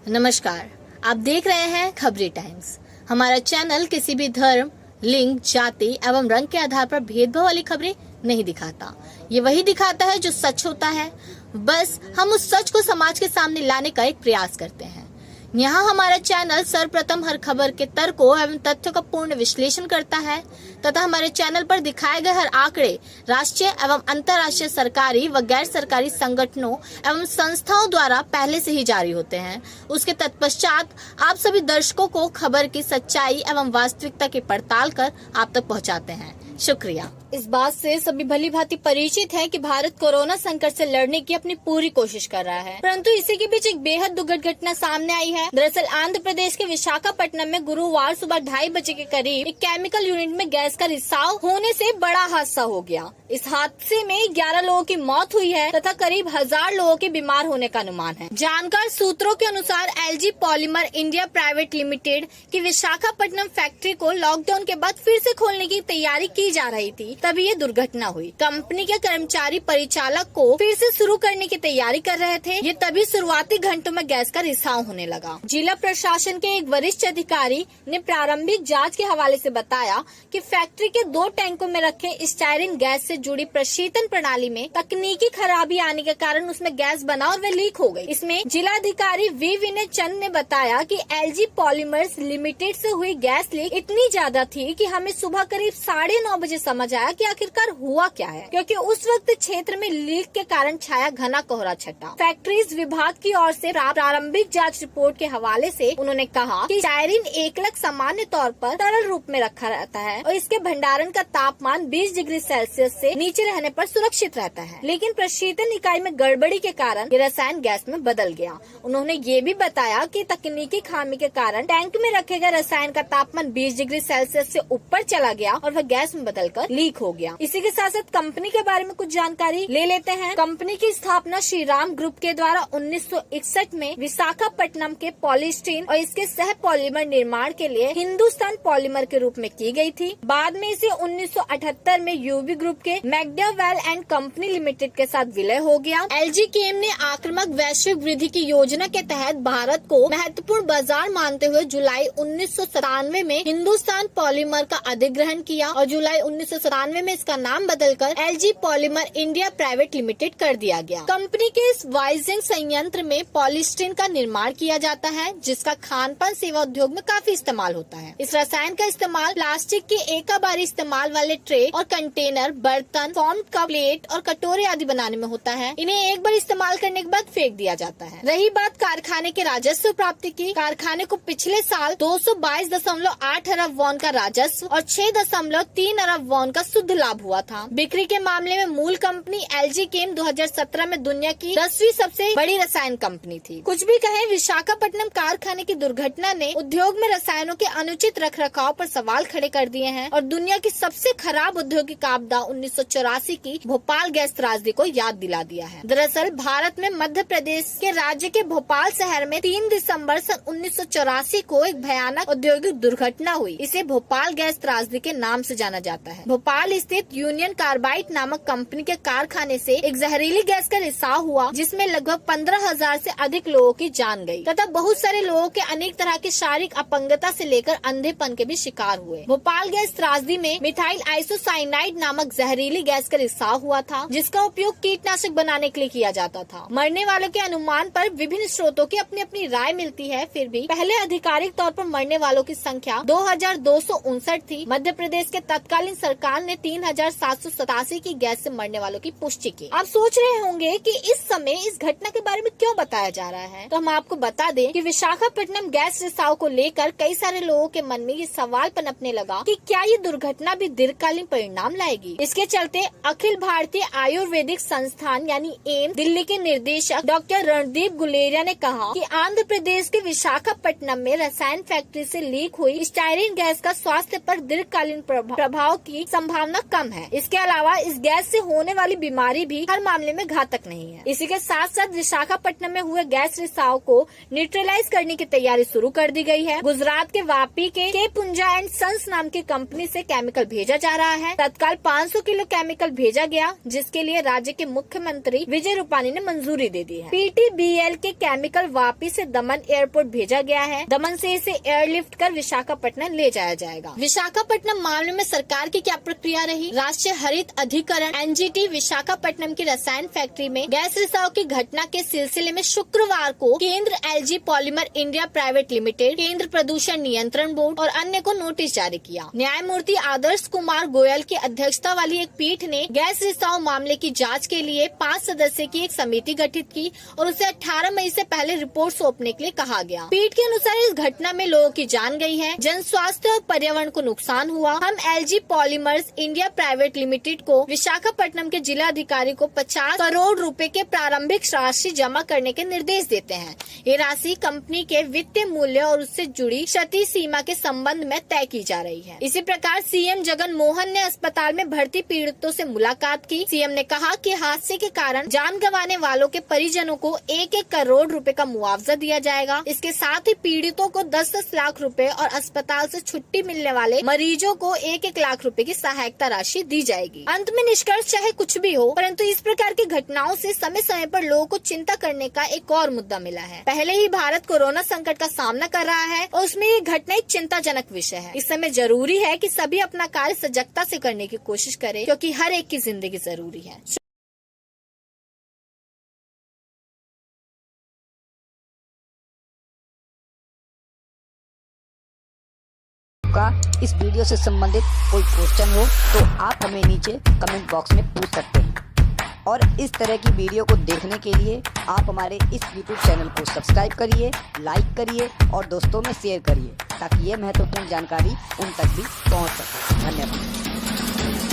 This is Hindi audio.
नमस्कार, आप देख रहे हैं खबरी टाइम्स। हमारा चैनल किसी भी धर्म, लिंग, जाति एवं रंग के आधार पर भेदभाव वाली खबरें नहीं दिखाता। ये वही दिखाता है जो सच होता है। बस हम उस सच को समाज के सामने लाने का एक प्रयास करते हैं। यहाँ हमारा चैनल सर्वप्रथम हर खबर के तर्कों एवं तथ्यों का पूर्ण विश्लेषण करता है तथा हमारे चैनल पर दिखाए गए हर आंकड़े राष्ट्रीय एवं अंतर्राष्ट्रीय सरकारी व गैर सरकारी संगठनों एवं संस्थाओं द्वारा पहले से ही जारी होते हैं। उसके तत्पश्चात आप सभी दर्शकों को खबर की सच्चाई एवं वास्तविकता की पड़ताल कर आप तक पहुँचाते हैं। शुक्रिया। इस बात से सभी भली भांति परिचित है कि भारत कोरोना संकट से लड़ने की अपनी पूरी कोशिश कर रहा है, परंतु इसी के बीच एक बेहद दुखद घटना सामने आई है। दरअसल आंध्र प्रदेश के विशाखापट्टनम में गुरुवार सुबह 2:30 बजे के करीब एक केमिकल यूनिट में गैस का रिसाव होने से बड़ा हादसा हो गया। इस हादसे में 11 लोगों की मौत हुई है तथा करीब 1000 लोगों के बीमार होने का अनुमान है। जानकार सूत्रों के अनुसार LG polymer India private limited की विशाखापट्टनम फैक्ट्री को लॉकडाउन के बाद फिर से खोलने की तैयारी की जा रही थी, तभी ये दुर्घटना हुई। कंपनी के कर्मचारी परिचालक को फिर से शुरू करने की तैयारी कर रहे थे। ये तभी शुरुआती घंटों में गैस का रिसाव होने लगा। जिला प्रशासन के एक वरिष्ठ अधिकारी ने प्रारंभिक जांच के हवाले से बताया कि फैक्ट्री के 2 टैंकों में रखे स्टायरिन गैस से जुड़ी प्रशीतन प्रणाली में तकनीकी खराबी आने के कारण उसमें गैस बना और वह लीक हो गई। इसमें जिलाधिकारी वी विनय चंद ने बताया कि एलजी पॉलीमर्स लिमिटेड से हुई गैस लीक इतनी ज्यादा थी कि हमें सुबह करीब 9:30 बजे समझ आया कि आखिरकार हुआ क्या है, क्योंकि उस वक्त क्षेत्र में लीक के कारण छाया घना कोहरा छटा। फैक्ट्रीज विभाग की ओर से प्रारंभिक जांच रिपोर्ट के हवाले से उन्होंने कहा कि स्टायरिन एकलक सामान्य तौर पर तरल रूप में रखा रहता है और इसके भंडारण का तापमान 20 डिग्री सेल्सियस से नीचे रहने पर सुरक्षित रहता है, लेकिन प्रशीतन इकाई में गड़बड़ी के कारण ये रसायन गैस में बदल गया। उन्होंने ये भी बताया कि तकनीकी खामी के कारण टैंक में रखे गए रसायन का तापमान 20 डिग्री सेल्सियस से ऊपर चला गया और वह गैस में बदलकर लीक हो गया। इसी के साथ साथ कंपनी के बारे में कुछ जानकारी ले लेते हैं। कंपनी की स्थापना श्री राम ग्रुप के द्वारा 1961 में विशाखापट्टनम के पॉलीस्टीन और इसके सह पॉलीमर निर्माण के लिए हिंदुस्तान पॉलीमर के रूप में की गई थी। बाद में इसे 1978 में यूबी ग्रुप के मैकडॉवेल एंड कंपनी लिमिटेड के साथ विलय हो गया। एलजी केम ने आक्रामक वैश्विक वृद्धि की योजना के तहत भारत को महत्वपूर्ण बाजार मानते हुए जुलाई 1997 में हिंदुस्तान पॉलीमर का अधिग्रहण किया और जुलाई 1997 में इसका नाम बदलकर LG polymer India private limited कर दिया गया। कंपनी के इस वाइजिंग संयंत्र में पॉलीस्टीन का निर्माण किया जाता है, जिसका खान पान सेवा उद्योग में काफी इस्तेमाल होता है। इस रसायन का इस्तेमाल प्लास्टिक के एक बार इस्तेमाल वाले ट्रे और कंटेनर, बर्तन, फॉर्म कप, प्लेट और कटोरे आदि बनाने में होता है। इन्हें एक बार इस्तेमाल करने के बाद फेंक दिया जाता है। रही बात कारखाने के राजस्व प्राप्ति की, कारखाने को पिछले साल 222.8 अरब वॉन का राजस्व और 6.3 अरब वॉन का शुद्ध लाभ हुआ था। बिक्री के मामले में मूल कंपनी एलजी केम 2017 में दुनिया की 10वीं सबसे बड़ी रसायन कंपनी थी। कुछ भी कहें, विशाखापट्टनम कारखाने की दुर्घटना ने उद्योग में रसायनों के अनुचित रखरखाव पर सवाल खड़े कर दिए हैं और दुनिया की सबसे खराब औद्योगिक आपदा 1984 की भोपाल गैस त्रासदी को याद दिला दिया है। दरअसल भारत में मध्य प्रदेश के राज्य के भोपाल शहर में 3 दिसंबर सन 1984 को एक भयानक औद्योगिक दुर्घटना हुई। इसे भोपाल गैस त्रासदी के नाम से जाना जाता है। भोपाल स्थित यूनियन कार्बाइड नामक कंपनी के कारखाने से एक जहरीली गैस का रिसाव हुआ, जिसमें लगभग 15,000 से अधिक लोगों की जान गई तथा बहुत सारे लोगों के अनेक तरह की शारीरिक अपंगता से लेकर अंधेपन के भी शिकार हुए। भोपाल गैस त्रासदी में मिथाइल आइसोसाइनाइड नामक जहरीली गैस का रिसाव हुआ था, जिसका उपयोग कीटनाशक बनाने के लिए किया जाता था। मरने वालों के अनुमान पर विभिन्न स्रोतों की अपनी अपनी राय मिलती है। फिर भी पहले आधिकारिक तौर पर मरने वालों की संख्या 2259 थी। मध्य प्रदेश के तत्कालीन सरकार ने 3787 की गैस से मरने वालों की पुष्टि की। आप सोच रहे होंगे कि इस समय इस घटना के बारे में क्यों बताया जा रहा है, तो हम आपको बता दें कि विशाखापट्टनम गैस रिसाव को लेकर कई सारे लोगों के मन में ये सवाल पनपने लगा कि क्या ये दुर्घटना भी दीर्घकालीन परिणाम लाएगी। इसके चलते अखिल भारतीय आयुर्वेदिक संस्थान यानी एम्स दिल्ली के निदेशक डॉक्टर रणदीप गुलेरिया ने कहा कि आंध्र प्रदेश के विशाखापट्टनम में रसायन फैक्ट्री से लीक हुई स्टायरिन गैस का स्वास्थ्य पर दीर्घकालीन प्रभाव की संभावना संभावना कम है। इसके अलावा इस गैस से होने वाली बीमारी भी हर मामले में घातक नहीं है। इसी के साथ साथ विशाखापट्टनम में हुए गैस रिसाव को न्यूट्रलाइज करने की तैयारी शुरू कर दी गई है। गुजरात के वापी के पुंजा एंड सन्स नाम की कंपनी से केमिकल भेजा जा रहा है। तत्काल 500 किलो केमिकल भेजा गया, जिसके लिए राज्य के मुख्यमंत्री विजय रूपानी ने मंजूरी दे दी है। PTBL के केमिकल वापी से दमन एयरपोर्ट भेजा गया है। दमन से इसे एयरलिफ्ट कर विशाखापट्टनम ले जाया जाएगा। विशाखापट्टनम मामले में सरकार की क्या प्रक्रिया रही? राष्ट्रीय हरित अधिकरण NGT विशाखापट्टनम की रसायन फैक्ट्री में गैस रिसाव की घटना के सिलसिले में शुक्रवार को केंद्र LG polymer India private limited, केंद्र प्रदूषण नियंत्रण बोर्ड और अन्य को नोटिस जारी किया। न्यायमूर्ति आदर्श कुमार गोयल की अध्यक्षता वाली एक पीठ ने गैस रिसाव मामले की जाँच के लिए 5 सदस्य की एक समिति गठित की और उसे 18 मई से पहले रिपोर्ट सौंपने के लिए कहा गया। पीठ के अनुसार इस घटना में लोगों की जान गई है, जन स्वास्थ्य और पर्यावरण को नुकसान हुआ। हम LG polymers India private limited को विशाखापट्टनम के जिला अधिकारी को 50 करोड़ रुपए के प्रारंभिक राशि जमा करने के निर्देश देते हैं। ये राशि कंपनी के वित्तीय मूल्य और उससे जुड़ी क्षति सीमा के संबंध में तय की जा रही है। इसी प्रकार CM जगन मोहन ने अस्पताल में भर्ती पीड़ितों से मुलाकात की। CM ने कहा कि हादसे के कारण जान गंवाने वालों के परिजनों को 1-1 करोड़ रुपए का मुआवजा दिया जाएगा। इसके साथ ही पीड़ितों को 10-10 लाख रुपए और अस्पताल से छुट्टी मिलने वाले मरीजों को 1-1 लाख रुपए की सहायता राशि दी जाएगी। अंत में निष्कर्ष चाहे कुछ भी हो, परंतु इस प्रकार की घटनाओं से समय समय पर लोगों को चिंता करने का एक और मुद्दा मिला है। पहले ही भारत कोरोना संकट का सामना कर रहा है और उसमें ये घटना एक चिंताजनक विषय है। इस समय जरूरी है कि सभी अपना कार्य सजगता से करने की कोशिश करें, क्योंकि हर एक की जिंदगी जरूरी है। का इस वीडियो से संबंधित कोई क्वेश्चन हो तो आप हमें नीचे कमेंट बॉक्स में पूछ सकते हैं। और इस तरह की वीडियो को देखने के लिए आप हमारे इस YouTube चैनल को सब्सक्राइब करिए, लाइक करिए और दोस्तों में शेयर करिए, ताकि ये महत्वपूर्ण जानकारी उन तक भी पहुंच सके। धन्यवाद।